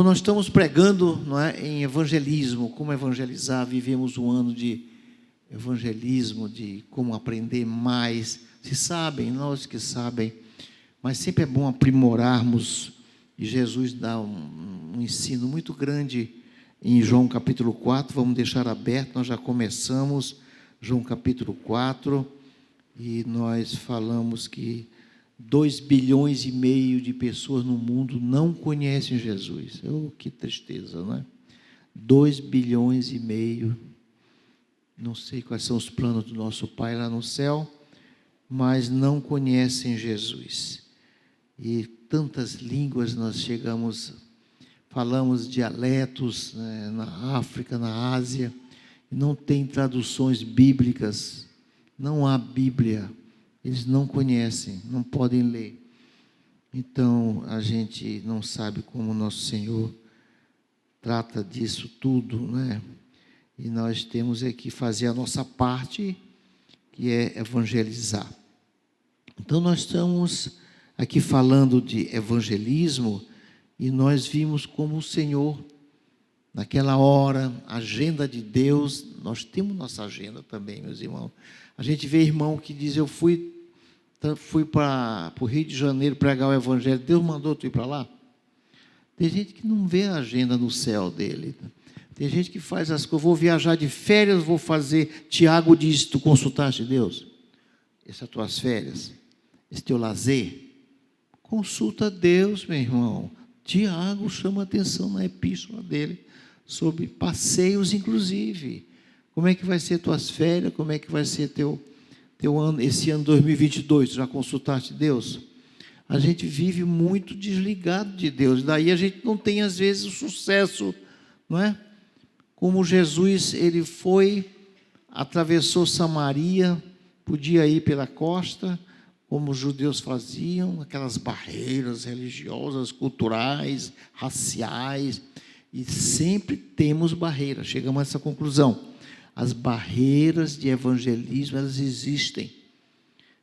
nós estamos pregando, não é, em evangelismo, como evangelizar. Vivemos um ano de evangelismo, de como aprender mais. Se sabem, nós que sabem, mas sempre é bom aprimorarmos. E Jesus dá um ensino muito grande em João capítulo 4. Vamos deixar aberto, nós já começamos João capítulo 4, e nós falamos que 2,5 bilhões de pessoas no mundo não conhecem Jesus. Oh, que tristeza, não é? 2,5 bilhões. Não sei quais são os planos do nosso Pai lá no céu, mas não conhecem Jesus. E tantas línguas nós falamos dialetos, né, na África, na Ásia, e não tem traduções bíblicas, não há Bíblia. Eles não conhecem, não podem ler. Então, a gente não sabe como o nosso Senhor trata disso tudo, né? E nós temos que fazer a nossa parte, que é evangelizar. Então, nós estamos aqui falando de evangelismo, e nós vimos como o Senhor, naquela hora, a agenda de Deus. Nós temos nossa agenda também, meus irmãos. A gente vê irmão que diz: eu fui para o Rio de Janeiro pregar o Evangelho, Deus mandou tu ir para lá? Tem gente que não vê a agenda no céu dele. Tem gente que faz as coisas: vou viajar de férias, vou fazer. Tiago diz: tu consultaste Deus? Essas tuas férias, esse teu lazer? Consulta Deus, meu irmão. Tiago chama atenção na epístola dele, sobre passeios, inclusive. Como é que vai ser tuas férias? Como é que vai ser teu ano, esse ano 2022, já consultaste Deus? A gente vive muito desligado de Deus, daí a gente não tem às vezes o sucesso, não é? Como Jesus, ele atravessou Samaria, podia ir pela costa, como os judeus faziam, aquelas barreiras religiosas, culturais, raciais, e sempre temos barreiras. Chegamos a essa conclusão: as barreiras de evangelismo, elas existem.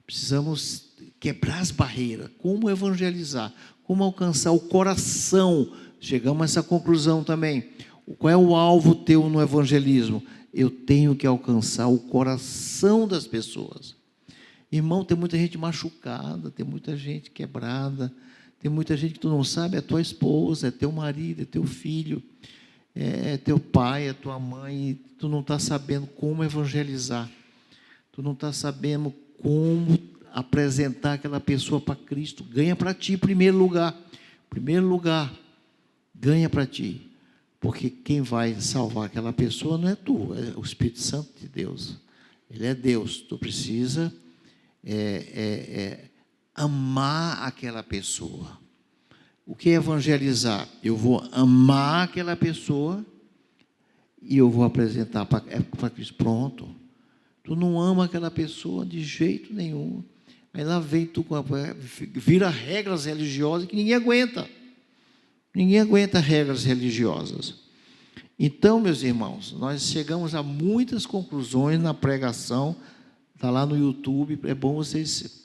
Precisamos quebrar as barreiras. Como evangelizar? Como alcançar o coração? Chegamos a essa conclusão também. Qual é o alvo teu no evangelismo? Eu tenho que alcançar o coração das pessoas. Irmão, tem muita gente machucada, tem muita gente quebrada, tem muita gente que tu não sabe, é tua esposa, é teu marido, é teu filho, é teu pai, é tua mãe, e tu não está sabendo como evangelizar, tu não está sabendo como apresentar aquela pessoa para Cristo. Ganha para ti em primeiro lugar, ganha para ti, porque quem vai salvar aquela pessoa não é tu, é o Espírito Santo de Deus. Ele é Deus. Tu precisa amar aquela pessoa. O que é evangelizar? Eu vou amar aquela pessoa e eu vou apresentar para Cristo. Pronto. Tu não ama aquela pessoa de jeito nenhum. Aí lá vem tu, vira regras religiosas que ninguém aguenta. Ninguém aguenta regras religiosas. Então, meus irmãos, nós chegamos a muitas conclusões na pregação. Está lá no YouTube, é bom vocês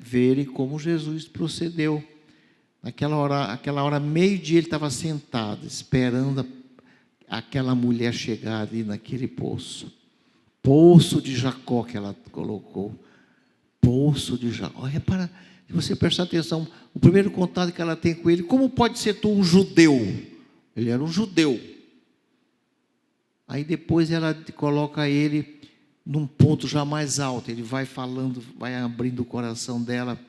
verem como Jesus procedeu. Aquela hora, meio-dia, ele estava sentado, esperando aquela mulher chegar ali naquele poço. Poço de Jacó, que ela colocou. Poço de Jacó. Repara, se você prestar atenção, o primeiro contato que ela tem com ele: como pode ser tu um judeu? Ele era um judeu. Aí depois ela coloca ele num ponto já mais alto. Ele vai falando, vai abrindo o coração dela.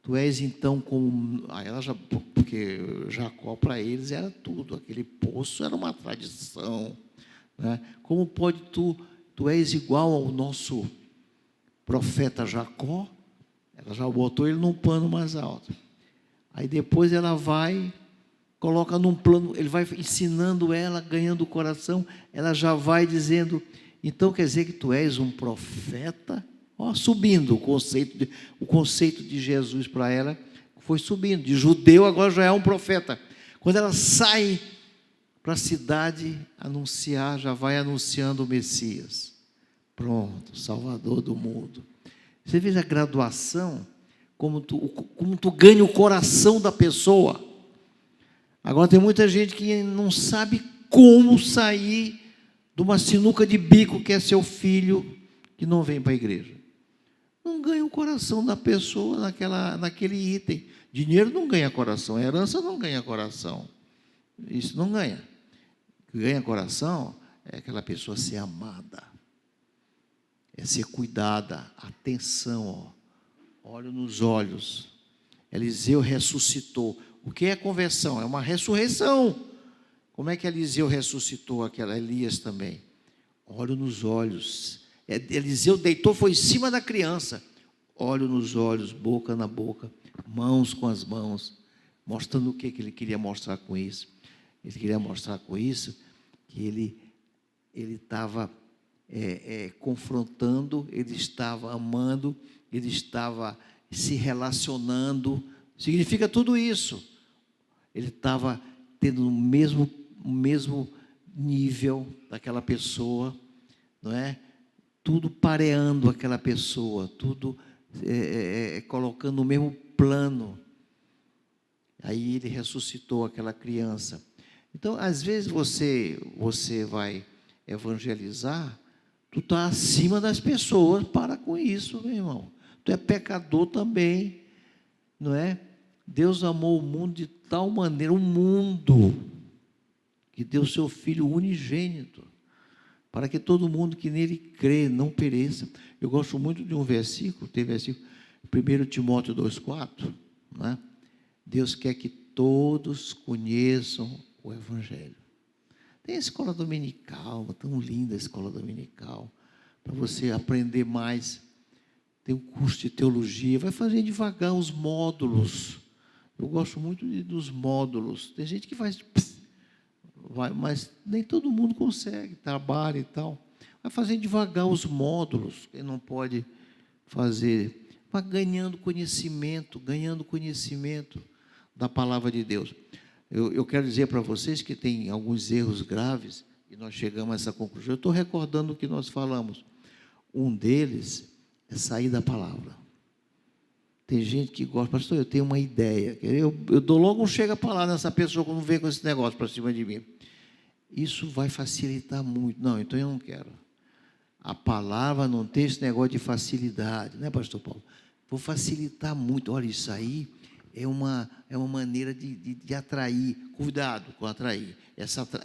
Tu és então como... Aí ela já, porque Jacó para eles era tudo, aquele poço era uma tradição, né? Como pode tu és igual ao nosso profeta Jacó? Ela já botou ele num pano mais alto. Aí depois ela vai, coloca num plano, ele vai ensinando ela, ganhando o coração, ela já vai dizendo: então quer dizer que tu és um profeta? Ó, subindo o conceito de Jesus para ela, foi subindo, de judeu agora já é um profeta. Quando ela sai para a cidade anunciar, já vai anunciando o Messias. Pronto, Salvador do mundo. Você veja a graduação, como tu ganha o coração da pessoa. Agora tem muita gente que não sabe como sair de uma sinuca de bico que é seu filho, que não vem para a igreja. Não ganha o coração da pessoa naquele item. Dinheiro não ganha coração, herança não ganha coração. Isso não ganha. O que ganha coração é aquela pessoa ser amada, é ser cuidada, atenção, olho nos olhos. Eliseu ressuscitou. O que é conversão? É uma ressurreição. Como é que Eliseu ressuscitou Elias também? Olho nos olhos. Eliseu deitou, foi em cima da criança. Olho nos olhos, boca na boca, mãos com as mãos. Mostrando o que ele queria mostrar com isso. Ele queria mostrar com isso que ele estava confrontando, ele estava amando, ele estava se relacionando. Significa tudo isso. Ele estava tendo o mesmo nível daquela pessoa, não é? Tudo pareando aquela pessoa, tudo colocando no mesmo plano. Aí ele ressuscitou aquela criança. Então, às vezes você vai evangelizar, tu está acima das pessoas, para com isso, meu irmão. Tu é pecador também, não é? Deus amou o mundo de tal maneira, o mundo, que deu seu Filho unigênito, para que todo mundo que nele crê não pereça. Eu gosto muito de um versículo, tem versículo, 1 Timóteo 2,4, não é? Deus quer que todos conheçam o Evangelho. Tem a escola dominical, tão linda a escola dominical, para você aprender mais. Tem um curso de teologia, vai fazer devagar os módulos. Eu gosto muito dos módulos. Tem gente que faz, mas nem todo mundo consegue, trabalha e tal. Vai fazer devagar os módulos, quem não pode fazer. Vai ganhando conhecimento da palavra de Deus. Eu quero dizer para vocês que tem alguns erros graves, e nós chegamos a essa conclusão. Eu estou recordando o que nós falamos. Um deles é sair da palavra. Tem gente que gosta, pastor, eu tenho uma ideia. Eu dou logo um chega-para-lá nessa pessoa quando vem com esse negócio para cima de mim. Isso vai facilitar muito. Não, então eu não quero. A palavra não tem esse negócio de facilidade, né, pastor Paulo? Vou facilitar muito. Olha, isso aí é uma maneira de atrair. Cuidado com atrair.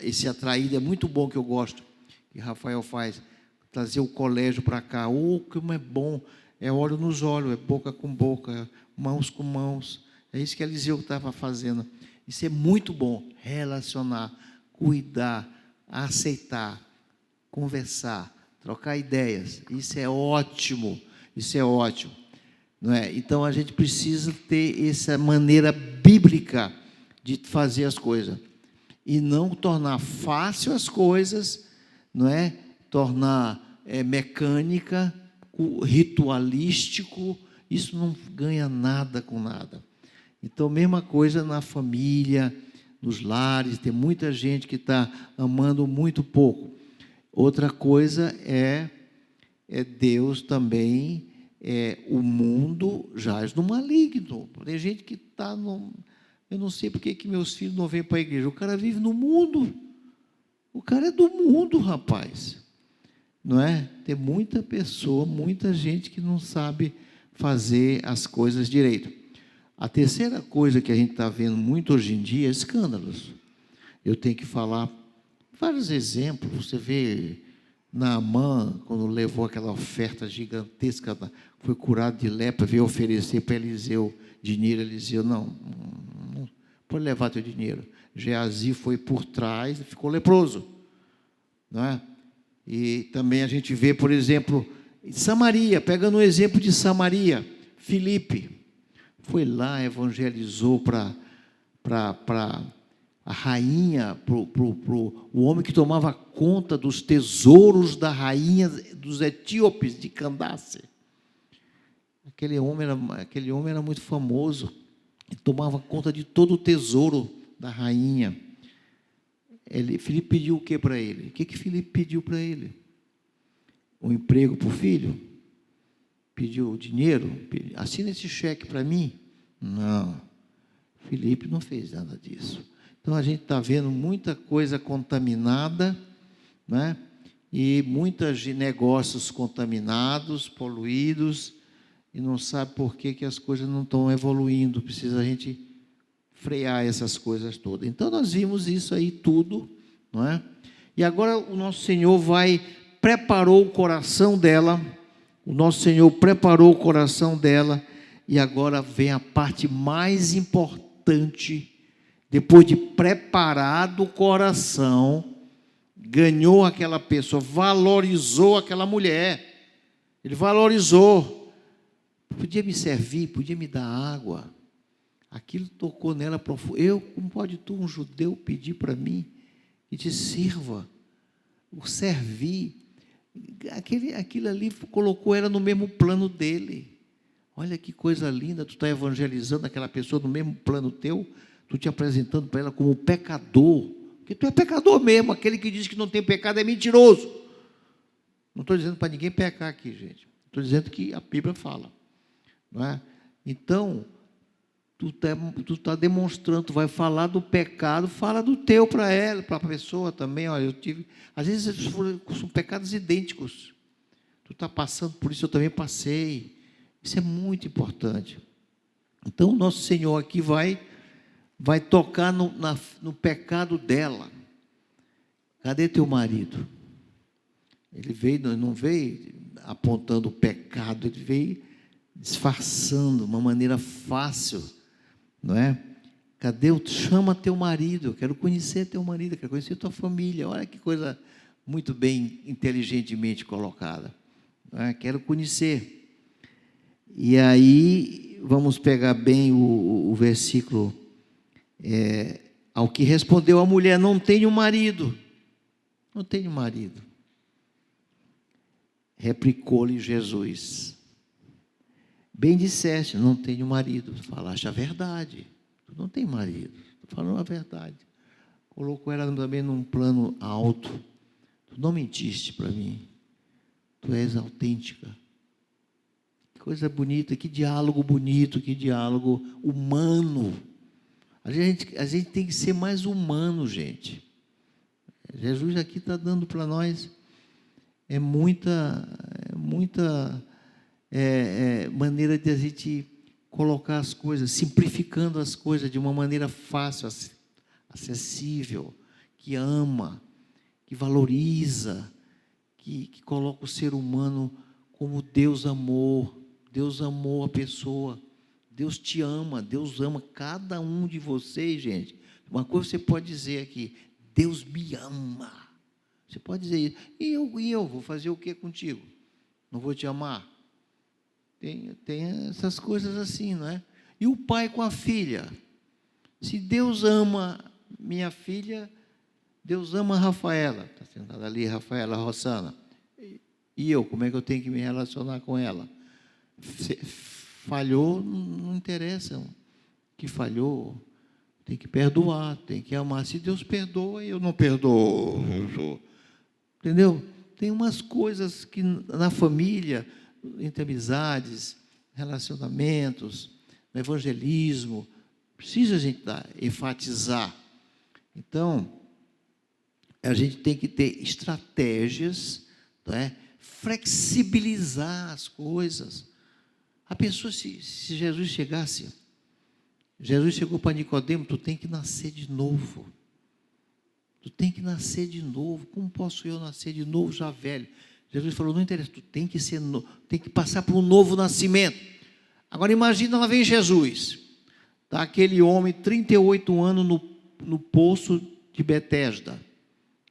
Esse atraído é muito bom, que eu gosto, que Rafael faz, trazer o colégio para cá. Como é bom. É olho nos olhos, é boca com boca, mãos com mãos. É isso que Eliseu estava fazendo. Isso é muito bom. Relacionar, cuidar, aceitar, conversar, trocar ideias. Isso é ótimo. Isso é ótimo. Não é? Então, a gente precisa ter essa maneira bíblica de fazer as coisas. E não tornar fácil as coisas, não é? Tornar mecânica, ritualístico. Isso não ganha nada com nada. Então, mesma coisa na família, nos lares. Tem muita gente que está amando muito pouco. Outra coisa é Deus também... o mundo jaz no maligno. Tem gente que está no... Eu não sei porque que meus filhos não vêm para a igreja. O cara vive no mundo. O cara é do mundo, rapaz. Não é? Tem muita pessoa, muita gente que não sabe fazer as coisas direito. A terceira coisa que a gente está vendo muito hoje em dia é escândalos. Eu tenho que falar vários exemplos. Você vê... Naamã, quando levou aquela oferta gigantesca, foi curado de lepra, veio oferecer para Eliseu dinheiro. Eliseu, não pode levar teu dinheiro. Geazi foi por trás e ficou leproso. Não é? E também a gente vê, por exemplo, Samaria, pegando o exemplo de Samaria, Filipe foi lá, evangelizou para a rainha, o homem que tomava conta dos tesouros da rainha dos etíopes de Candace. Aquele homem era muito famoso, e tomava conta de todo o tesouro da rainha. Filipe pediu o que para ele? O que Filipe pediu para ele? Um emprego para o filho? Pediu dinheiro? Assina esse cheque para mim? Não, Filipe não fez nada disso. Então, a gente está vendo muita coisa contaminada, né? E muitos negócios contaminados, poluídos, e não sabe por que as coisas não estão evoluindo. Precisa a gente frear essas coisas todas. Então, nós vimos isso aí tudo, não é? E agora o nosso Senhor preparou o coração dela, o nosso Senhor preparou o coração dela, e agora vem a parte mais importante. Depois de preparado o coração, ganhou aquela pessoa, valorizou aquela mulher, ele valorizou, podia me servir, podia me dar água, aquilo tocou nela profundo. Como pode tu, um judeu, pedir para mim que te sirva? O servir, aquilo ali colocou ela no mesmo plano dele. Olha que coisa linda, tu está evangelizando aquela pessoa no mesmo plano teu, tu te apresentando para ela como pecador, porque tu é pecador mesmo. Aquele que diz que não tem pecado é mentiroso. Não estou dizendo para ninguém pecar aqui, gente, estou dizendo que a Bíblia fala, não é? Então, tu tá demonstrando, tu vai falar do pecado, fala do teu para ela, para a pessoa também. Olha, eu tive, às vezes são pecados idênticos, tu está passando por isso, eu também passei. Isso é muito importante. Então, o nosso Senhor aqui vai tocar no pecado dela. Cadê teu marido? Ele não veio apontando o pecado, ele veio disfarçando, uma maneira fácil, não é? Chama teu marido, eu quero conhecer teu marido, eu quero conhecer tua família. Olha que coisa muito bem, inteligentemente colocada, não é? Quero conhecer. E aí, vamos pegar bem o versículo. Ao que respondeu a mulher: não tenho marido. Não tenho marido. Replicou-lhe Jesus: bem disseste, não tenho marido. Falaste a verdade, tu não tem marido, estou falando a verdade. Colocou ela também num plano alto. Tu não mentiste para mim, tu és autêntica. Que coisa bonita, que diálogo bonito, que diálogo humano. A gente tem que ser mais humano, gente. Jesus aqui está dando para nós muita maneira de a gente colocar as coisas, simplificando as coisas de uma maneira fácil, acessível, que ama, que valoriza, que coloca o ser humano como Deus amou. Deus amou a pessoa. Deus te ama, Deus ama cada um de vocês, gente. Uma coisa você pode dizer aqui: Deus me ama. Você pode dizer isso. E eu vou fazer o que contigo? Não vou te amar? Tem essas coisas assim, não é? E o pai com a filha? Se Deus ama minha filha, Deus ama a Rafaela. Está sentada ali, Rafaela Rossana. E eu, como é que eu tenho que me relacionar com ela? Falhou, não interessa. Que falhou, tem que perdoar, tem que amar. Se Deus perdoa, eu não perdoo. Entendeu? Tem umas coisas que na família, entre amizades, relacionamentos, no evangelismo, precisa a gente enfatizar. Então, a gente tem que ter estratégias, não é? Flexibilizar as coisas. A pessoa, se Jesus chegou para Nicodemo: tu tem que nascer de novo. Tu tem que nascer de novo. Como posso eu nascer de novo já velho? Jesus falou: não interessa, tu tem que ser novo, tem que passar por um novo nascimento. Agora imagina, lá vem Jesus. Está aquele homem, 38 anos no poço de Betesda,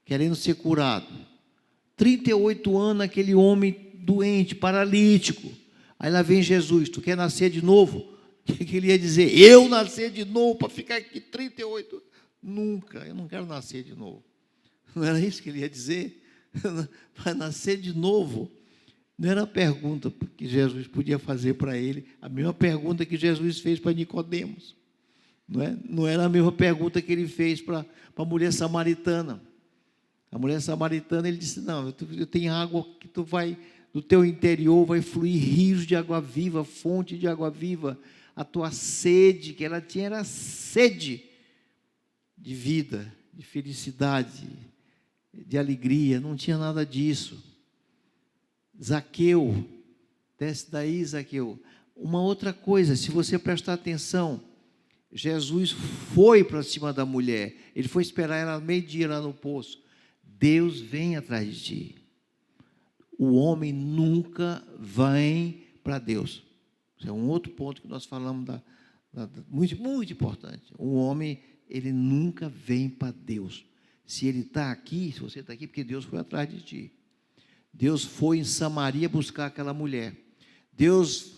querendo ser curado. 38 anos, aquele homem doente, paralítico. Aí lá vem Jesus: tu quer nascer de novo? O que ele ia dizer? Eu nascer de novo para ficar aqui 38 anos? Nunca, eu não quero nascer de novo. Não era isso que ele ia dizer? Vai nascer de novo? Não era a pergunta que Jesus podia fazer para ele, a mesma pergunta que Jesus fez para Nicodemos. Não era a mesma pergunta que ele fez para a mulher samaritana. A mulher samaritana, ele disse: não, eu tenho água que tu vai, do teu interior vai fluir rios de água viva, fonte de água viva. A tua sede, que ela tinha, era sede de vida, de felicidade, de alegria, não tinha nada disso. Zaqueu, desce daí, Zaqueu. Uma outra coisa, se você prestar atenção, Jesus foi para cima da mulher, ele foi esperar ela meio-dia lá no poço. Deus vem atrás de ti. O homem nunca vem para Deus. Isso é um outro ponto que nós falamos, muito, muito importante. O homem, ele nunca vem para Deus. Se ele está aqui, se você está aqui, porque Deus foi atrás de ti. Deus foi em Samaria buscar aquela mulher.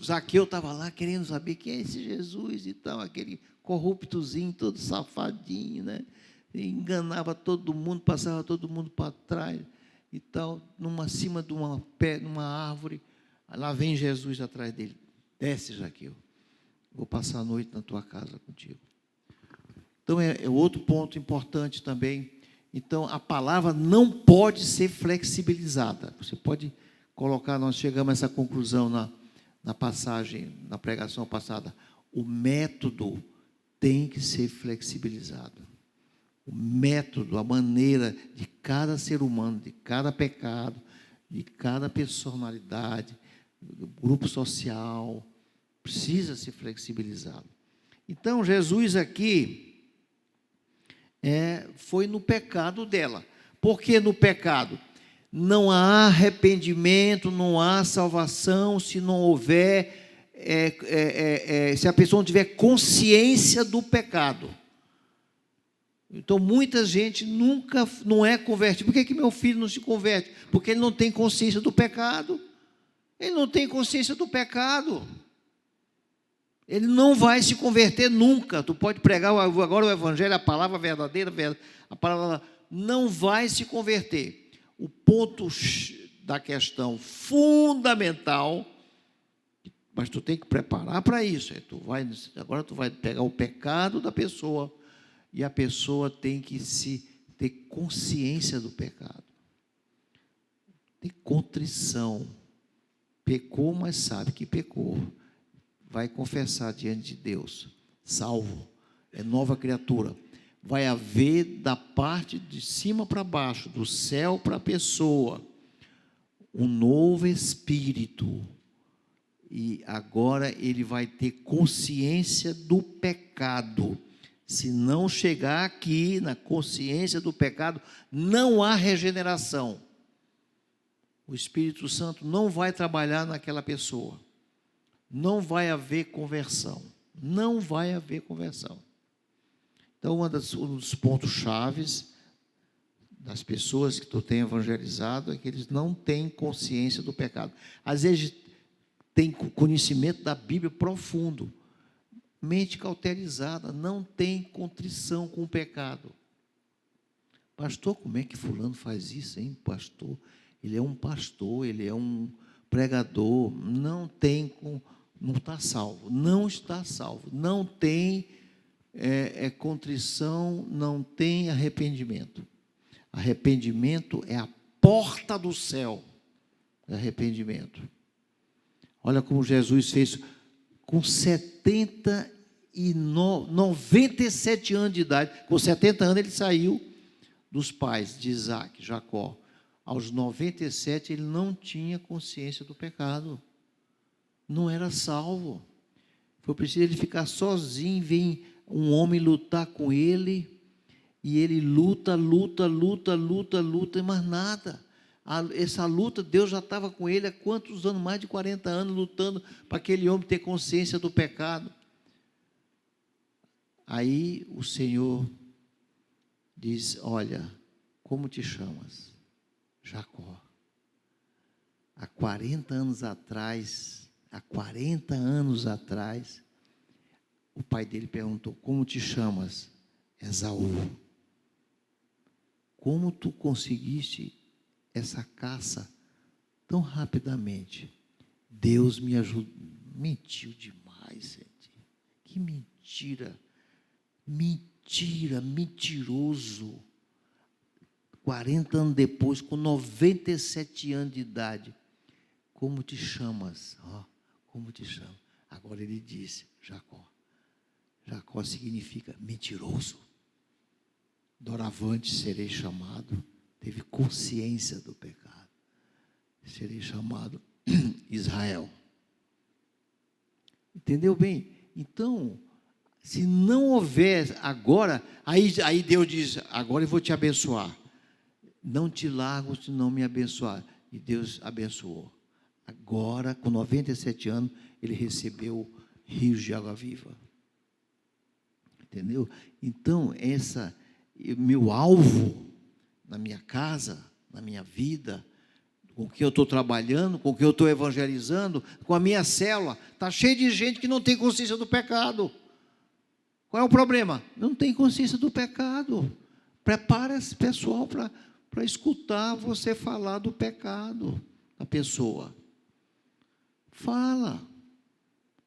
Zaqueu estava lá querendo saber quem é esse Jesus e tal, aquele corruptozinho, todo safadinho, né? Enganava todo mundo, passava todo mundo para trás e tal, acima de numa árvore. Lá vem Jesus atrás dele. Desce, Zaqueu, vou passar a noite na tua casa contigo. Então, é outro ponto importante também. Então, a palavra não pode ser flexibilizada. Você pode colocar, nós chegamos a essa conclusão na passagem, na pregação passada. O método tem que ser flexibilizado. O método, a maneira de cada ser humano, de cada pecado, de cada personalidade, grupo social, precisa ser flexibilizado. Então, Jesus aqui foi no pecado dela. Por que no pecado? Não há arrependimento, não há salvação se não houver, se a pessoa não tiver consciência do pecado. Então, muita gente nunca não é convertida. Por que meu filho não se converte? Porque ele não tem consciência do pecado. Ele não tem consciência do pecado. Ele não vai se converter nunca. Tu pode pregar agora o evangelho, a palavra verdadeira, a palavra não vai se converter. O ponto da questão fundamental, mas tu tem que preparar para isso. Agora tu vai pegar o pecado da pessoa, e a pessoa tem que ter consciência do pecado. Ter contrição. Pecou, mas sabe que pecou. Vai confessar diante de Deus. Salvo. É nova criatura. Vai haver da parte de cima para baixo, do céu para a pessoa, um novo espírito. E agora ele vai ter consciência do pecado. Se não chegar aqui na consciência do pecado, não há regeneração. O Espírito Santo não vai trabalhar naquela pessoa. Não vai haver conversão. Não vai haver conversão. Então, um dos pontos chaves das pessoas que tu tem evangelizado é que eles não têm consciência do pecado. Às vezes, tem conhecimento da Bíblia profundo, mente cauterizada, não tem contrição com o pecado. Pastor, como é que fulano faz isso, hein, pastor? Ele é um pastor, ele é um pregador, não está salvo, não está salvo, não tem contrição, não tem arrependimento. Arrependimento é a porta do céu, arrependimento. Olha como Jesus fez com 97 anos de idade. Com 70 anos ele saiu dos pais de Isaac, Jacó. Aos 97 ele não tinha consciência do pecado. Não era salvo. Foi preciso ele ficar sozinho, vem um homem lutar com ele, e ele luta, e mais nada. Essa luta, Deus já estava com ele há quantos anos? Mais de 40 anos lutando para aquele homem ter consciência do pecado. Aí o Senhor diz: olha, como te chamas? Jacó. Há 40 anos atrás, o pai dele perguntou: como te chamas? Esaú. Como tu conseguiste essa caça tão rapidamente? Deus me ajudou. Mentiu demais, gente. Que mentira. Mentiroso. 40 anos depois, com 97 anos de idade. Como te chamas? Como te chamas? Agora ele disse: Jacó. Jacó significa mentiroso. Doravante serei chamado, teve consciência do pecado, serei chamado Israel. Entendeu bem? Então, se não houver agora, aí Deus diz, agora eu vou te abençoar. Não te largo se não me abençoar. E Deus abençoou. Agora, com 97 anos, ele recebeu rios de água viva. Entendeu? Então, meu alvo na minha casa, na minha vida, com quem eu estou trabalhando, com quem eu estou evangelizando, com a minha célula, está cheio de gente que não tem consciência do pecado. Qual é o problema? Não tem consciência do pecado. Prepara esse pessoal para escutar você falar do pecado da pessoa. Fala.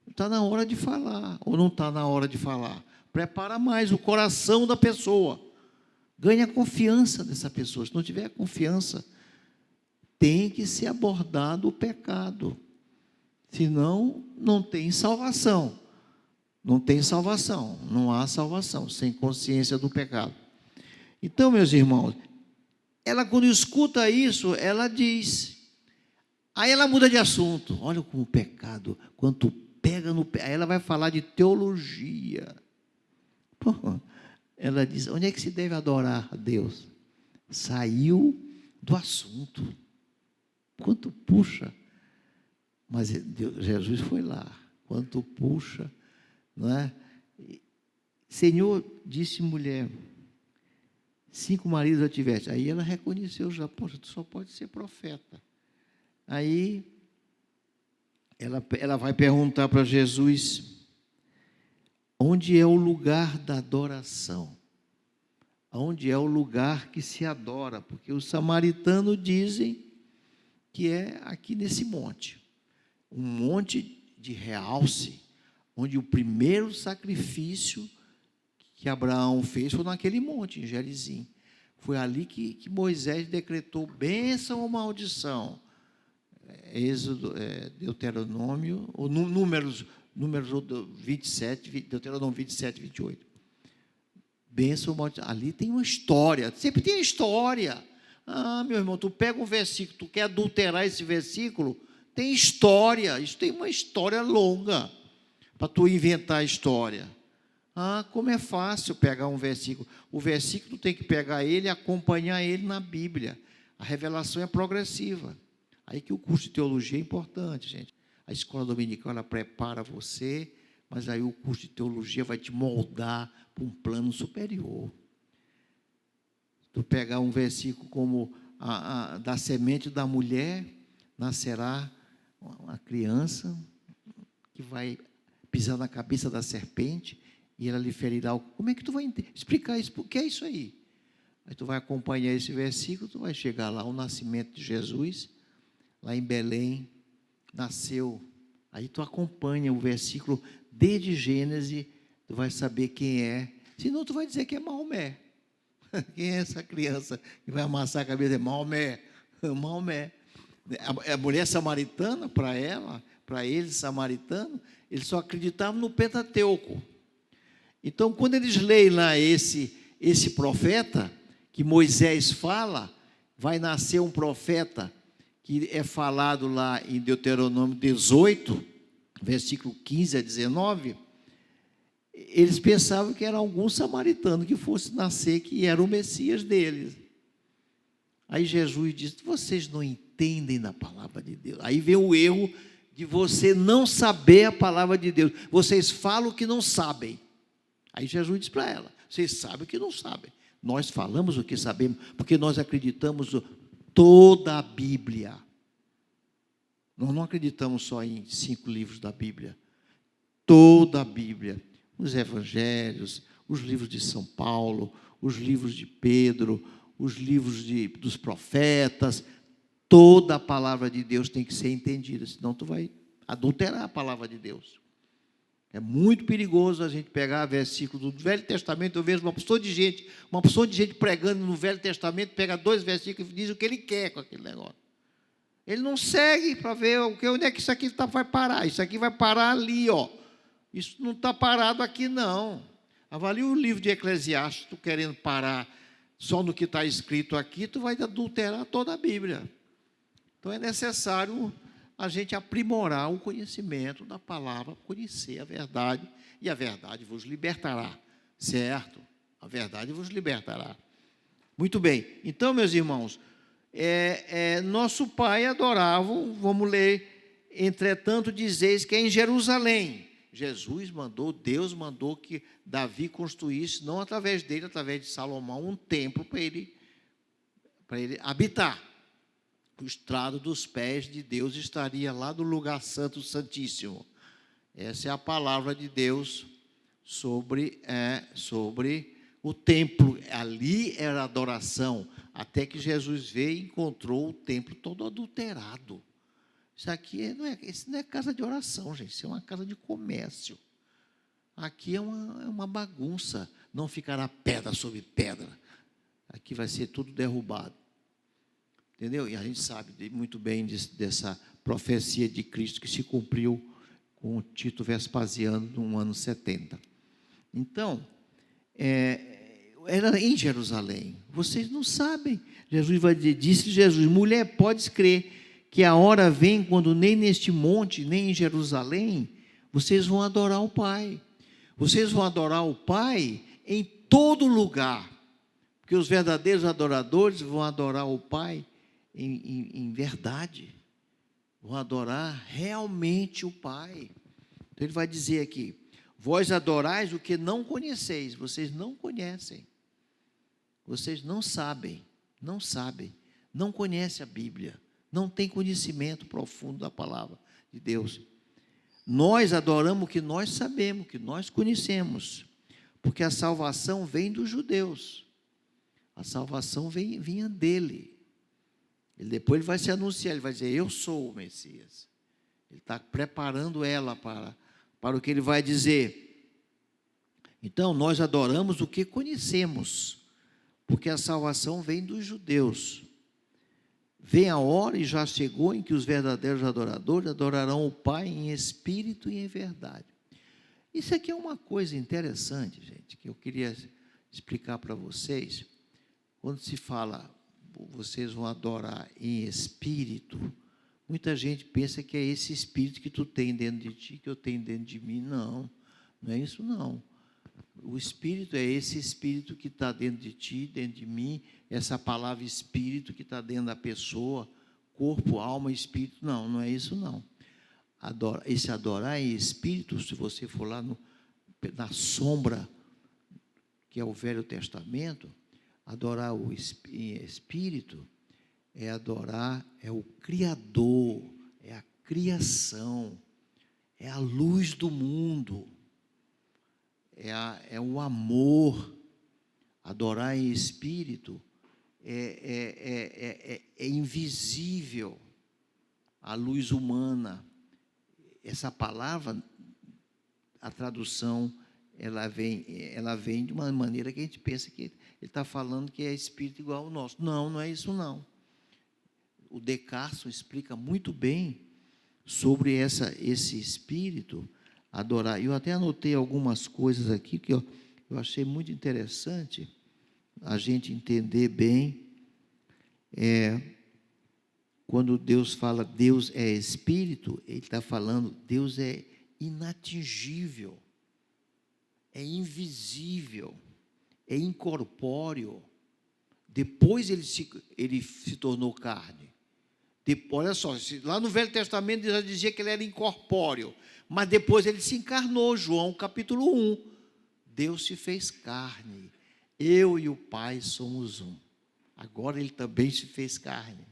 Está na hora de falar, ou não está na hora de falar. Prepara mais o coração da pessoa. Ganha a confiança dessa pessoa. Se não tiver confiança, tem que ser abordado o pecado. Senão, não tem salvação. Não tem salvação. Não há salvação sem consciência do pecado. Então, meus irmãos, ela quando escuta isso, ela diz. Aí ela muda de assunto. Olha como o pecado, quanto pega no pé. Aí ela vai falar de teologia. Pô, ela diz, onde é que se deve adorar a Deus? Saiu do assunto. Quanto puxa. Mas Jesus foi lá. Quanto puxa, não é? Senhor, disse mulher, 5 maridos já tiveste. Aí ela reconheceu já, poxa, tu só pode ser profeta. Aí ela vai perguntar para Jesus, onde é o lugar da adoração? Onde é o lugar que se adora? Porque os samaritanos dizem que é aqui nesse monte. Um monte de realce, onde o primeiro sacrifício que Abraão fez foi naquele monte, em Gerizim. Foi ali que Moisés decretou bênção ou maldição. Êxodo, Deuteronômio, ou Números 27, Deuteronômio 27, 28. Bênção ou maldição. Ali tem uma história, sempre tem história. Ah, meu irmão, tu pega um versículo, tu quer adulterar esse versículo, tem história, isso tem uma história longa, para tu inventar a história. Ah, como é fácil pegar um versículo. O versículo tem que pegar ele e acompanhar ele na Bíblia. A revelação é progressiva. Aí que o curso de teologia é importante, gente. A escola dominical, ela prepara você, mas aí o curso de teologia vai te moldar para um plano superior. Tu pegar um versículo como da semente da mulher nascerá uma criança que vai pisar na cabeça da serpente e ela lhe ferirá. Como é que tu vai explicar isso? O que é isso aí? Aí tu vai acompanhar esse versículo, tu vai chegar lá, o nascimento de Jesus, lá em Belém, nasceu. Aí tu acompanha o versículo desde Gênesis, tu vai saber quem é. Senão tu vai dizer que é Maomé. Quem é essa criança que vai amassar a cabeça? É Maomé. Maomé. A mulher samaritana, para eles samaritanos, eles só acreditavam no Pentateuco. Então, quando eles leem lá esse profeta, que Moisés fala, vai nascer um profeta, que é falado lá em Deuteronômio 18, versículo 15 a 19, eles pensavam que era algum samaritano que fosse nascer, que era o Messias deles. Aí Jesus disse, vocês não entendem da palavra de Deus. Aí vem o erro de você não saber a palavra de Deus. Vocês falam que não sabem. Aí Jesus disse para ela, vocês sabem o que não sabem. Nós falamos o que sabemos, porque nós acreditamos toda a Bíblia. Nós não acreditamos só em 5 livros da Bíblia. Toda a Bíblia. Os evangelhos, os livros de São Paulo, os livros de Pedro, os livros dos profetas, toda a palavra de Deus tem que ser entendida, senão tu vai adulterar a palavra de Deus. É muito perigoso a gente pegar versículos do Velho Testamento. Eu vejo uma porção de gente pregando no Velho Testamento, pega 2 versículos e diz o que ele quer com aquele negócio. Ele não segue para ver onde é que isso aqui vai parar. Isso aqui vai parar ali, ó. Isso não está parado aqui, não. Avalie o livro de Eclesiastes, tu querendo parar só no que está escrito aqui, tu vai adulterar toda a Bíblia. Então é necessário a gente aprimorar o conhecimento da palavra, conhecer a verdade, e a verdade vos libertará, certo? A verdade vos libertará. Muito bem, então, meus irmãos, nosso pai adorava, vamos ler, entretanto dizeis que é em Jerusalém. Deus mandou que Davi construísse, não através dele, através de Salomão, um templo para ele habitar. O estrado dos pés de Deus estaria lá no lugar santo, santíssimo. Essa é a palavra de Deus sobre o templo. Ali era adoração, até que Jesus veio e encontrou o templo todo adulterado. Isso aqui isso não é casa de oração, gente, isso é uma casa de comércio. Aqui é uma bagunça, não ficará pedra sobre pedra. Aqui vai ser tudo derrubado. Entendeu? E a gente sabe muito bem dessa profecia de Cristo que se cumpriu com o Tito Vespasiano no ano 70. Então, era em Jerusalém. Vocês não sabem. Disse Jesus, mulher, podes crer que a hora vem quando nem neste monte, nem em Jerusalém, vocês vão adorar o Pai. Vocês vão adorar o Pai em todo lugar. Porque os verdadeiros adoradores vão adorar o Pai em verdade. Vão adorar realmente o Pai. Então ele vai dizer aqui, vós adorais o que não conheceis. Vocês não conhecem. Vocês não sabem, não conhecem a Bíblia, não têm conhecimento profundo da palavra de Deus. Nós adoramos o que nós sabemos, o que nós conhecemos, porque a salvação vem dos judeus, a salvação vinha dele. Depois ele vai se anunciar, ele vai dizer, eu sou o Messias. Ele está preparando ela para o que ele vai dizer. Então, nós adoramos o que conhecemos, porque a salvação vem dos judeus. Vem a hora, e já chegou, em que os verdadeiros adoradores adorarão o Pai em espírito e em verdade. Isso aqui é uma coisa interessante, gente, que eu queria explicar para vocês. Quando se fala, vocês vão adorar em espírito, muita gente pensa que é esse espírito que tu tem dentro de ti, que eu tenho dentro de mim. Não, não é isso não. O espírito é esse espírito que está dentro de ti, dentro de mim, essa palavra espírito que está dentro da pessoa, corpo, alma, espírito. Não, não é isso não. Esse adorar em espírito, se você for lá na sombra, que é o Velho Testamento, adorar em espírito é adorar, é o Criador, é a criação, é a luz do mundo, é o amor. Adorar em espírito é invisível à luz humana. Essa palavra, a tradução, ela vem de uma maneira que a gente pensa que ele está falando que é espírito igual ao nosso. Não, não é isso não. O De Carson explica muito bem sobre esse espírito, adorar. Eu até anotei algumas coisas aqui que eu achei muito interessante a gente entender bem. Quando Deus fala Deus é espírito, ele está falando Deus é inatingível, é invisível, é incorpóreo. Depois ele se tornou carne. Olha só, lá no Velho Testamento já dizia que ele era incorpóreo, mas depois ele se encarnou. João capítulo 1, Deus se fez carne, eu e o Pai somos um. Agora ele também se fez carne.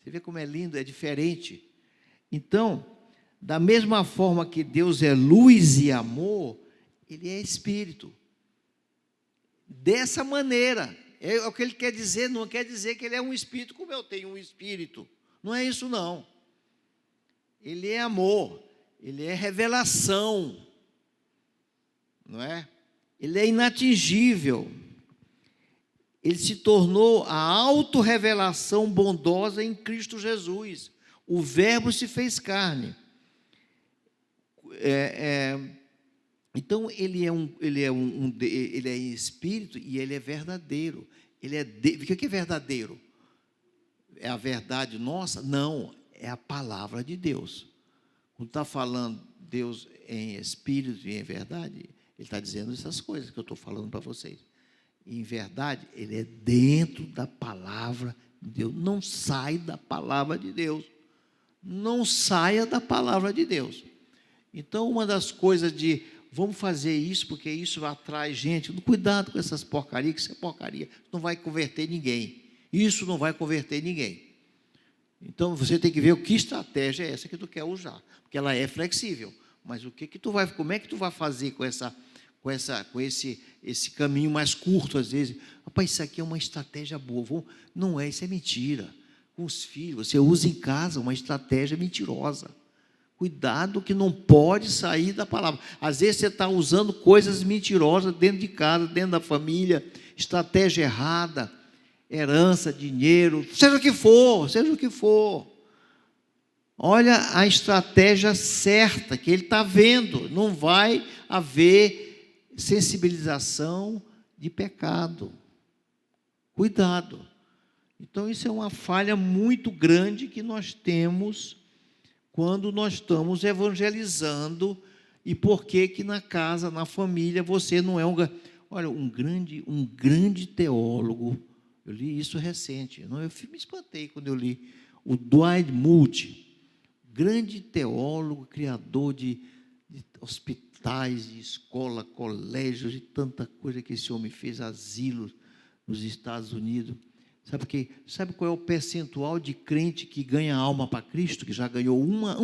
Você vê como é lindo, é diferente. Então, da mesma forma que Deus é luz e amor, ele é espírito. Dessa maneira, é o que ele quer dizer. Não quer dizer que ele é um espírito como eu tenho um espírito. Não é isso não. Ele é amor, ele é revelação, não é? Ele é inatingível. Ele se tornou a autorrevelação bondosa em Cristo Jesus. O Verbo se fez carne. Então, ele é espírito e ele é verdadeiro. O que é verdadeiro? É a verdade nossa? Não, é a palavra de Deus. Quando está falando Deus em espírito e em verdade, ele está dizendo essas coisas que eu estou falando para vocês. E, em verdade, ele é dentro da palavra de Deus. Não sai da palavra de Deus. Não saia da palavra de Deus. Então, uma das coisas de vamos fazer isso, porque isso atrai gente. Cuidado com essas porcarias, que isso é porcaria. Não vai converter ninguém. Isso não vai converter ninguém. Então, você tem que ver que estratégia é essa que tu quer usar. Porque ela é flexível. Mas como é que tu vai fazer com esse caminho mais curto, às vezes? Rapaz, isso aqui é uma estratégia boa. Não é, isso é mentira. Com os filhos, você usa em casa uma estratégia mentirosa. Cuidado que não pode sair da palavra. Às vezes você está usando coisas mentirosas dentro de casa, dentro da família, estratégia errada, herança, dinheiro, seja o que for, seja o que for. Olha a estratégia certa que ele está vendo. Não vai haver sensibilização de pecado. Cuidado. Então, isso é uma falha muito grande que nós temos quando nós estamos evangelizando. E por que na casa, na família, você não é Olha, um grande teólogo, eu li isso recente, eu me espantei quando eu li, o Dwight Moody, grande teólogo, criador de hospitais, de escola, colégios, de tanta coisa que esse homem fez, asilos nos Estados Unidos. Sabe qual é o percentual de crente que ganha alma para Cristo, que já ganhou uma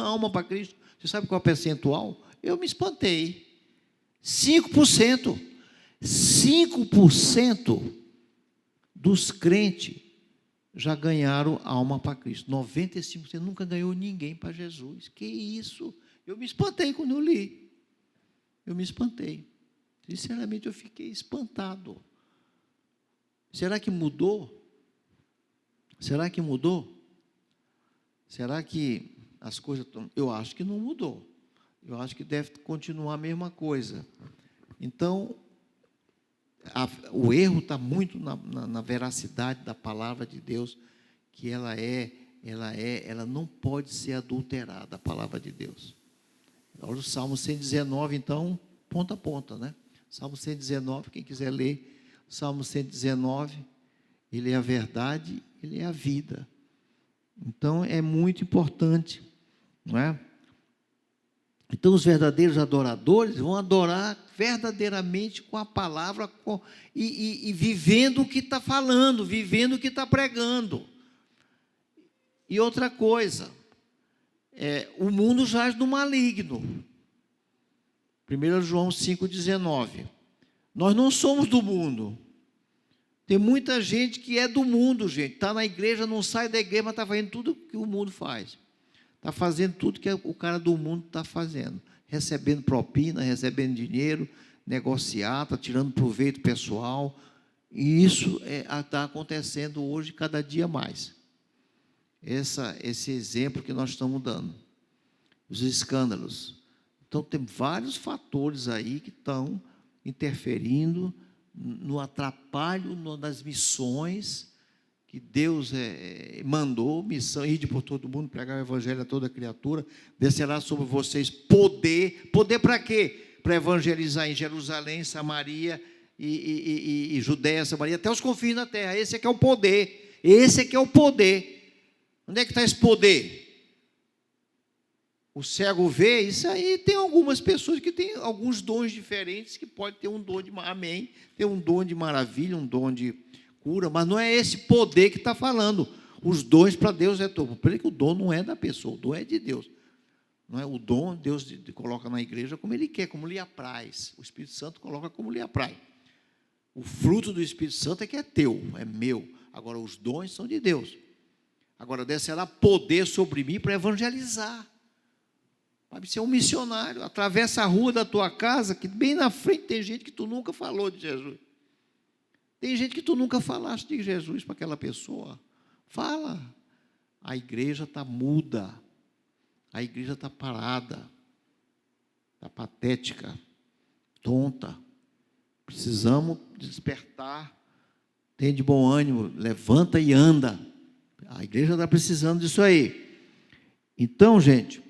alma para Cristo? Você sabe qual é o percentual? Eu me espantei. 5%. 5% dos crentes já ganharam alma para Cristo. 95% nunca ganhou ninguém para Jesus. Que isso? Eu me espantei quando eu li. Eu me espantei. Sinceramente, eu fiquei espantado. Será que mudou? Será que mudou? Será que as coisas estão... Eu acho que não mudou. Eu acho que deve continuar a mesma coisa. Então, o erro está muito na veracidade da palavra de Deus, que ela não pode ser adulterada, a palavra de Deus. Olha o Salmo 119, então, ponta a ponta, né? Salmo 119, quem quiser ler, Salmo 119, ele é a verdade, ele é a vida. Então, é muito importante, não é? Então, os verdadeiros adoradores vão adorar verdadeiramente com a palavra e vivendo o que está falando, vivendo o que está pregando. E outra coisa, o mundo jaz no maligno. 1 João 5,19. Nós não somos do mundo. Tem muita gente que é do mundo, gente. Está na igreja, não sai da igreja, mas está fazendo tudo que o mundo faz. Está fazendo tudo que o cara do mundo está fazendo. Recebendo propina, recebendo dinheiro, negociar, está tirando proveito pessoal. E isso está acontecendo hoje, cada dia mais. Esse exemplo que nós estamos dando. Os escândalos. Então, tem vários fatores aí que estão interferindo no atrapalho das missões que Deus mandou, missão, ide por todo mundo, pregar o evangelho a toda criatura, descerá sobre vocês poder para quê? Para evangelizar em Jerusalém, Samaria e Judéia, Samaria, até os confins da terra. Esse é que é o poder, onde é que está esse poder? O cego vê, isso aí tem algumas pessoas que têm alguns dons diferentes, que pode ter um dom de amém, ter um dom de maravilha, um dom de cura, mas não é esse poder que está falando. Os dons para Deus é todo. Porque o dom não é da pessoa, o dom é de Deus. Não é o dom, Deus coloca na igreja como Ele quer, como lhe apraz. O Espírito Santo coloca como lhe apraz. O fruto do Espírito Santo é que é teu, é meu. Agora, os dons são de Deus. Agora, descerá poder sobre mim para evangelizar. Sabe, ser um missionário, atravessa a rua da tua casa, que bem na frente tem gente que tu nunca falou de Jesus. Tem gente que tu nunca falaste de Jesus para aquela pessoa. Fala. A igreja está muda. A igreja está parada. está patética, tonta. Precisamos despertar. Tem de bom ânimo, levanta e anda. A igreja está precisando disso aí. Então, gente,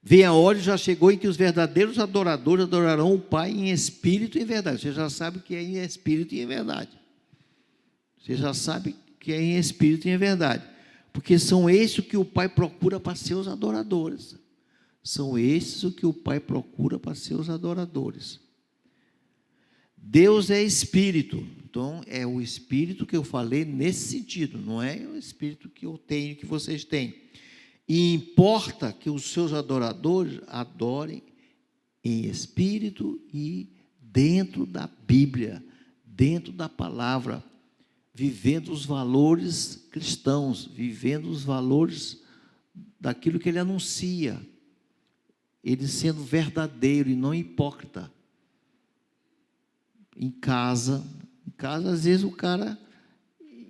vem a hora, já chegou, em que os verdadeiros adoradores adorarão o Pai em espírito e em verdade. Você já sabe que é em espírito e em verdade. Você já sabe que é em espírito e em verdade. Porque são esses o que o Pai procura para seus adoradores. São esses o que o Pai procura para seus adoradores. Deus é espírito. Então, é o espírito que eu falei nesse sentido. Não é o espírito que eu tenho, que vocês têm. E importa que os seus adoradores adorem em espírito e dentro da Bíblia, dentro da palavra, vivendo os valores cristãos, vivendo os valores daquilo que ele anuncia, ele sendo verdadeiro e não hipócrita. Em casa, às vezes o cara,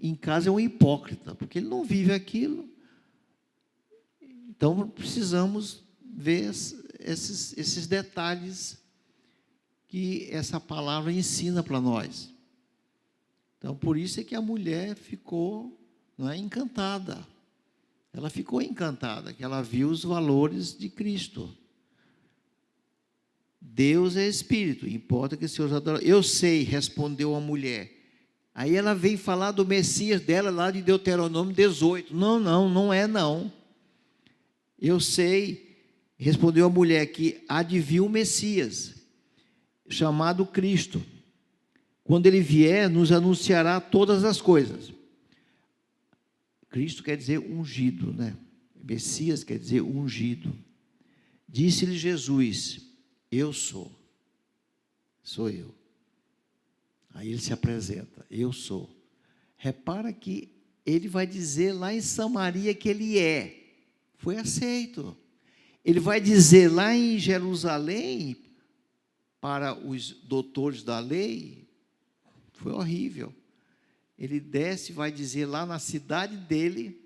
em casa é um hipócrita, porque ele não vive aquilo. Então, precisamos ver esses detalhes que essa palavra ensina para nós. Então, por isso é que a mulher ficou, não é, encantada. Ela ficou encantada, que ela viu os valores de Cristo. Deus é espírito, importa que seus adoradores... Eu sei, respondeu a mulher. Aí ela vem falar do Messias dela, lá de Deuteronômio 18. Não é não. Eu sei, respondeu a mulher, que há de vir o Messias, chamado Cristo. Quando ele vier, nos anunciará todas as coisas. Cristo quer dizer ungido, né? Messias quer dizer ungido. Disse-lhe Jesus: eu sou eu. Aí ele se apresenta: eu sou. Repara que ele vai dizer lá em Samaria que ele foi aceito. Ele vai dizer lá em Jerusalém, para os doutores da lei, foi horrível. Ele desce e vai dizer lá na cidade dele,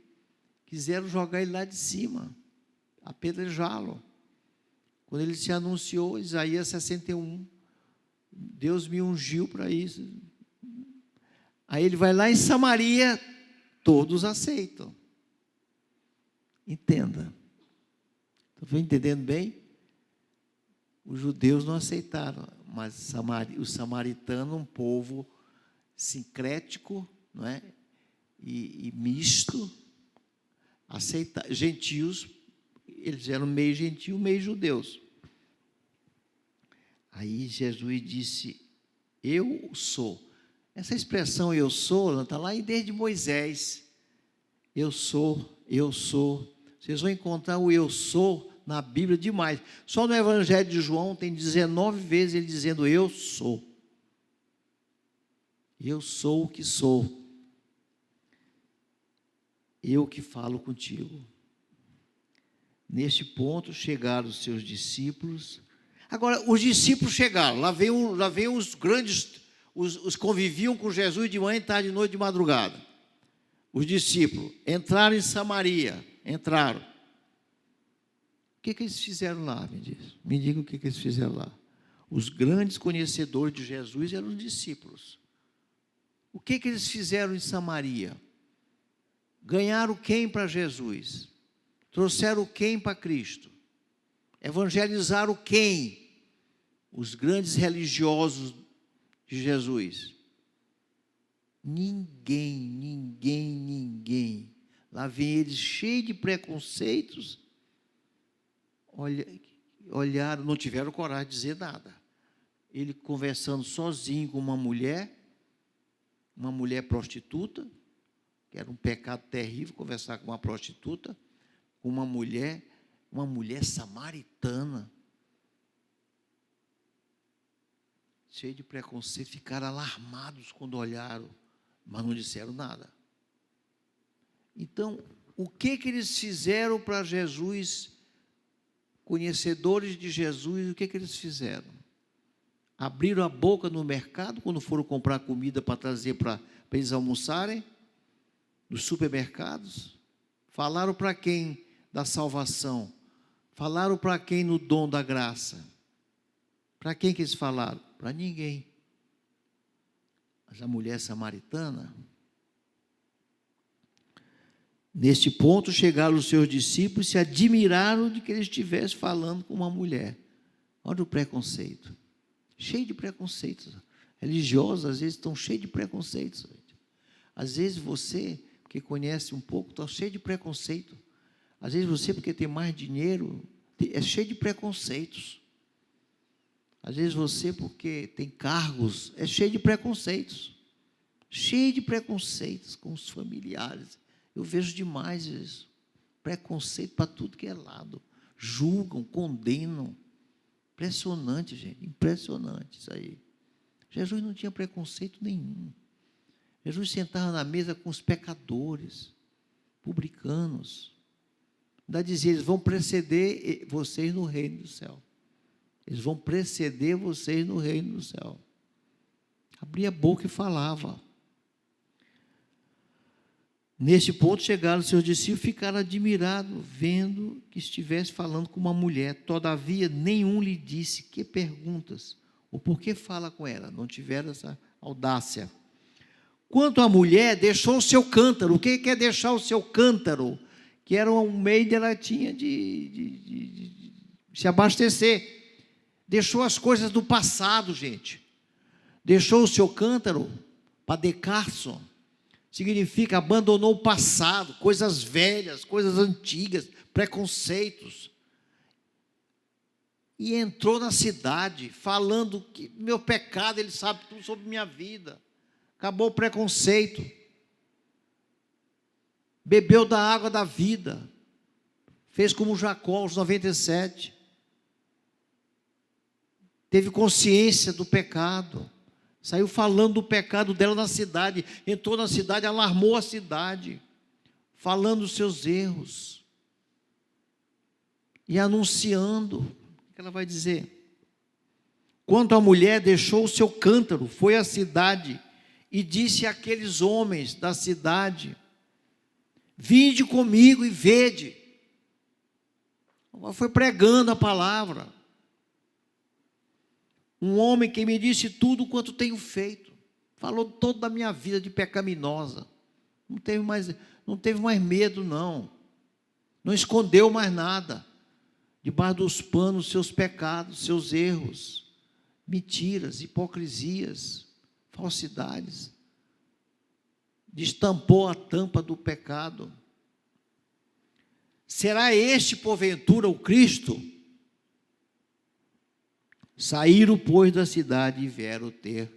quiseram jogar ele lá de cima, apedrejá-lo. Quando ele se anunciou, Isaías 61, Deus me ungiu para isso. Aí ele vai lá em Samaria, todos aceitam. Entenda. Estão entendendo bem? Os judeus não aceitaram, mas os samaritanos, um povo sincrético, não é? E misto, aceitaram. Gentios, eles eram meio gentios, meio judeus. Aí Jesus disse: eu sou. Essa expressão eu sou, está lá desde Moisés. Eu sou, eu sou. Vocês vão encontrar o eu sou na Bíblia demais. Só no Evangelho de João tem 19 vezes ele dizendo eu sou. Eu sou o que sou. Eu que falo contigo. Neste ponto chegaram os seus discípulos. Agora, os discípulos chegaram. Lá vem os grandes, os conviviam com Jesus de manhã, tarde, de noite, de madrugada. Os discípulos entraram em Samaria. Entraram. O que eles fizeram lá, me diz? Me diga o que eles fizeram lá. Os grandes conhecedores de Jesus eram os discípulos. O que eles fizeram em Samaria? Ganharam quem para Jesus? Trouxeram quem para Cristo? Evangelizaram quem? Os grandes religiosos de Jesus. Ninguém. Lá vem eles cheios de preconceitos. Olharam, não tiveram coragem de dizer nada. Ele conversando sozinho com uma mulher prostituta, que era um pecado terrível conversar com uma prostituta, com uma mulher samaritana, cheio de preconceito, ficaram alarmados quando olharam, mas não disseram nada. Então, o que eles fizeram para Jesus, conhecedores de Jesus, o que eles fizeram? Abriram a boca no mercado, quando foram comprar comida para trazer para eles almoçarem, nos supermercados? Falaram para quem da salvação? Falaram para quem no dom da graça? Para quem que eles falaram? Para ninguém. Mas a mulher samaritana, neste ponto chegaram os seus discípulos e se admiraram de que ele estivesse falando com uma mulher. Olha o preconceito. Cheio de preconceitos. Religiosos, às vezes, estão cheios de preconceitos. Às vezes você, que conhece um pouco, está cheio de preconceito. Às vezes você, porque tem mais dinheiro, é cheio de preconceitos. Às vezes você, porque tem cargos, é cheio de preconceitos. Cheio de preconceitos com os familiares. Eu vejo demais isso. Preconceito para tudo que é lado. Julgam, condenam. Impressionante, gente. Impressionante isso aí. Jesus não tinha preconceito nenhum. Jesus sentava na mesa com os pecadores, publicanos. Ainda dizia, eles vão preceder vocês no reino do céu. Eles vão preceder vocês no reino do céu. Abria a boca e falava. Neste ponto chegaram os seus discípulos e ficaram admirados, vendo que estivesse falando com uma mulher. Todavia, nenhum lhe disse que perguntas, ou por que fala com ela. Não tiveram essa audácia. Quanto à mulher, deixou o seu cântaro. O que é deixar o seu cântaro? Que era um meio de ela tinha de se abastecer. Deixou as coisas do passado, gente. Deixou o seu cântaro, padecarson. Significa abandonou o passado, coisas velhas, coisas antigas, preconceitos. E entrou na cidade, falando que meu pecado, ele sabe tudo sobre minha vida. Acabou o preconceito. Bebeu da água da vida. Fez como Jacó, aos 97. Teve consciência do pecado. Saiu falando do pecado dela na cidade. Entrou na cidade, alarmou a cidade. Falando os seus erros. E anunciando. O que ela vai dizer? Quanto a mulher, deixou o seu cântaro, foi à cidade e disse àqueles homens da cidade: vinde comigo e vede. Ela foi pregando a palavra. Um homem que me disse tudo quanto tenho feito. Falou toda a minha vida de pecaminosa. Não teve mais medo, não. Não escondeu mais nada. Debaixo dos panos, seus pecados, seus erros, mentiras, hipocrisias, falsidades. Destampou a tampa do pecado. Será este, porventura, o Cristo? Saíram, pois, da cidade e vieram ter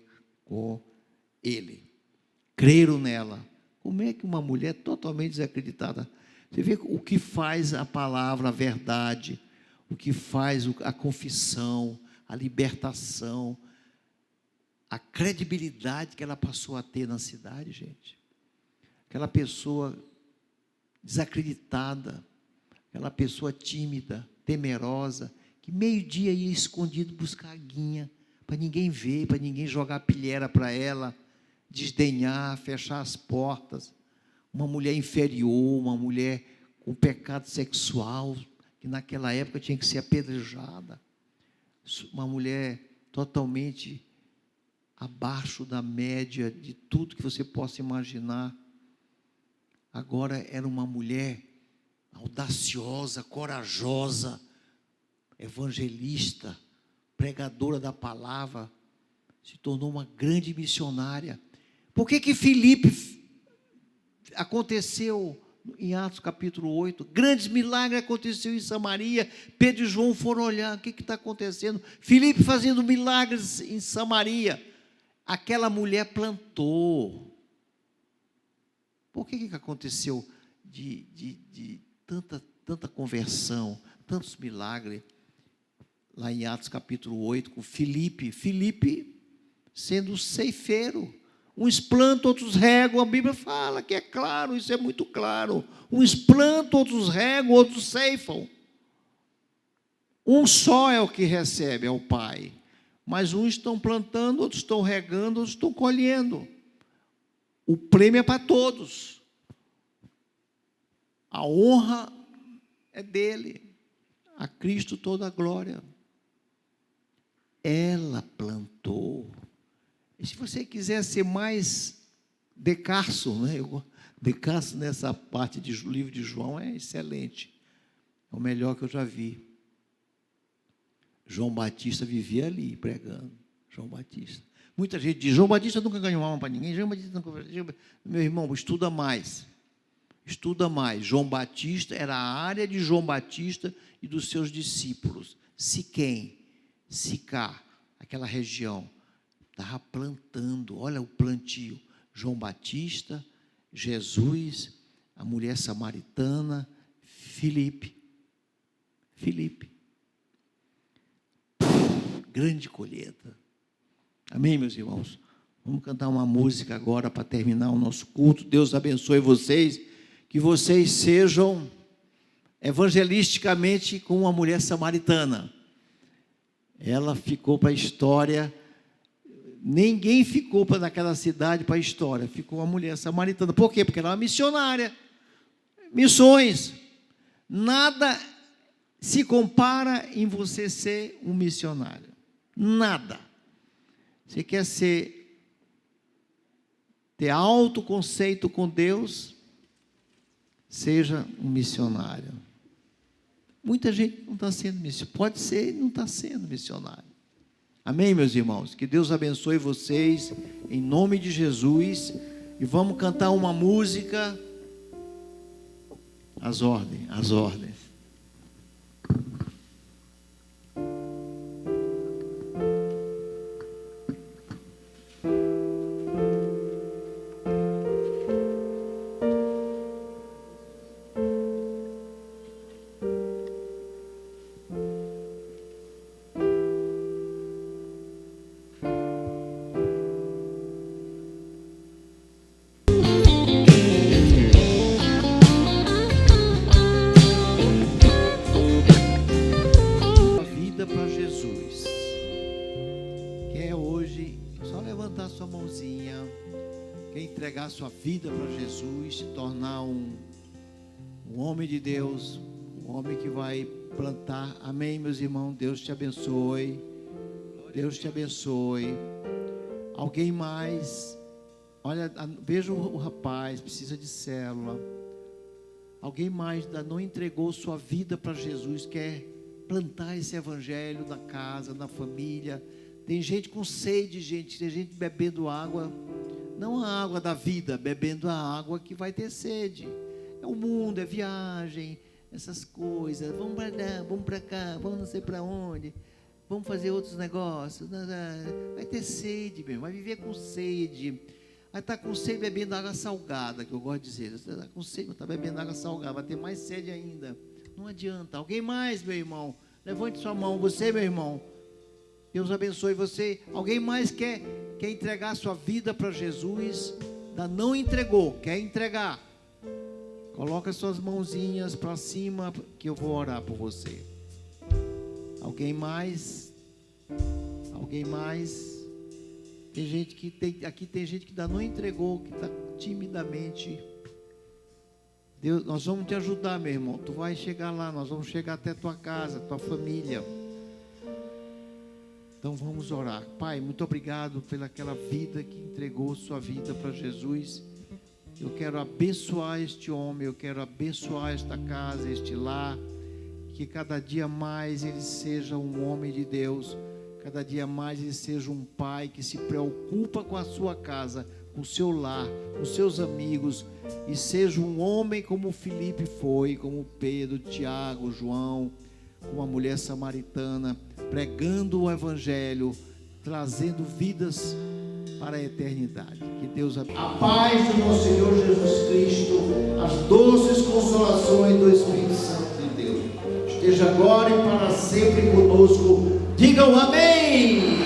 com ele. Creram nela. Como é que uma mulher totalmente desacreditada? Você vê o que faz a palavra, a verdade, o que faz a confissão, a libertação, a credibilidade que ela passou a ter na cidade, gente. Aquela pessoa desacreditada, aquela pessoa tímida, temerosa, que meio-dia ia escondido buscar aguinha, para ninguém ver, para ninguém jogar pilhera para ela, desdenhar, fechar as portas. Uma mulher inferior, uma mulher com pecado sexual, que naquela época tinha que ser apedrejada. Uma mulher totalmente abaixo da média de tudo que você possa imaginar. Agora era uma mulher audaciosa, corajosa, evangelista, pregadora da palavra, se tornou uma grande missionária. Por que Filipe aconteceu em Atos capítulo 8? Grandes milagres aconteceram em Samaria. Pedro e João foram olhar, o que está acontecendo? Filipe fazendo milagres em Samaria. Aquela mulher plantou. Por que aconteceu de tanta conversão, tantos milagres, lá em Atos capítulo 8, com Filipe sendo ceifeiro, uns plantam, outros regam, a Bíblia fala que é claro, isso é muito claro, uns plantam, outros regam, outros ceifam, um só é o que recebe, é o Pai, mas uns estão plantando, outros estão regando, outros estão colhendo, o prêmio é para todos, a honra é dele, A Cristo toda a glória. Ela plantou. E se você quiser ser mais Decarso, né? Decarso nessa parte do livro de João é excelente. É o melhor que eu já vi. João Batista vivia ali pregando. João Batista. Muita gente diz, João Batista nunca ganhou alma para ninguém. João Batista nunca... Meu irmão, estuda mais. Estuda mais. João Batista era a área de João Batista e dos seus discípulos. Siquém, Sicá, aquela região. Estava plantando, olha o plantio. João Batista, Jesus, a mulher samaritana, Filipe. Grande colheita. Amém, meus irmãos? Vamos cantar uma música agora para terminar o nosso culto. Deus abençoe vocês, que vocês sejam evangelisticamente como uma mulher samaritana. Ela ficou para a história. Ninguém ficou naquela cidade para a história, ficou uma mulher samaritana. Por quê? Porque ela era uma missionária. Missões. Nada se compara em você ser um missionário. Nada. Você quer ter autoconceito com Deus, seja um missionário. Muita gente não está sendo missionário. Pode ser e não está sendo missionário. Amém, meus irmãos? Que Deus abençoe vocês, em nome de Jesus. E vamos cantar uma música. As ordens. Sua vida para Jesus, se tornar um homem de Deus, um homem que vai plantar. Amém, meus irmãos? Deus te abençoe. Deus te abençoe. Alguém mais? Olha, veja o rapaz, precisa de célula. Alguém mais não entregou sua vida para Jesus, quer plantar esse evangelho na casa, na família. Tem gente com sede, tem gente bebendo água. Não a água da vida, bebendo a água que vai ter sede. É o mundo, é viagem, essas coisas. Vamos para lá, vamos para cá, vamos não sei para onde. Vamos fazer outros negócios. Vai ter sede mesmo, vai viver com sede. Vai estar com sede bebendo água salgada, que eu gosto de dizer. Você está com sede, está bebendo água salgada, vai ter mais sede ainda. Não adianta. Alguém mais, meu irmão? Levante sua mão, você, meu irmão. Deus abençoe você. Alguém mais quer entregar sua vida para Jesus? Não entregou, quer entregar? Coloca suas mãozinhas para cima, que eu vou orar por você. Alguém mais? Alguém mais? Tem gente que aqui tem gente que ainda não entregou, que está timidamente. Deus, nós vamos te ajudar, meu irmão. Tu vai chegar lá, nós vamos chegar até tua casa, tua família. Então vamos orar. Pai, muito obrigado pelaquela vida que entregou sua vida para Jesus. Eu quero abençoar este homem, eu quero abençoar esta casa, este lar. Que cada dia mais ele seja um homem de Deus. Cada dia mais ele seja um pai que se preocupa com a sua casa, com o seu lar, com os seus amigos. E seja um homem como Filipe foi, como Pedro, Tiago, João, como a mulher samaritana, pregando o evangelho, trazendo vidas para a eternidade. Que Deus abençoe. A paz do nosso Senhor Jesus Cristo, as doces consolações do Espírito Santo de Deus, esteja agora e para sempre conosco. Digam amém.